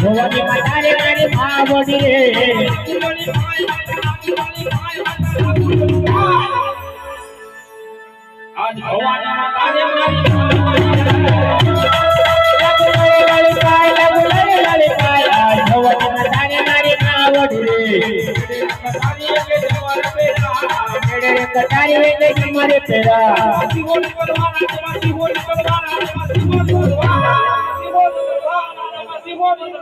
ભવાની માતારે મારી ભાવડી રે આજ ભવાની માતારે મારી કટારી વેગે મારે પેરા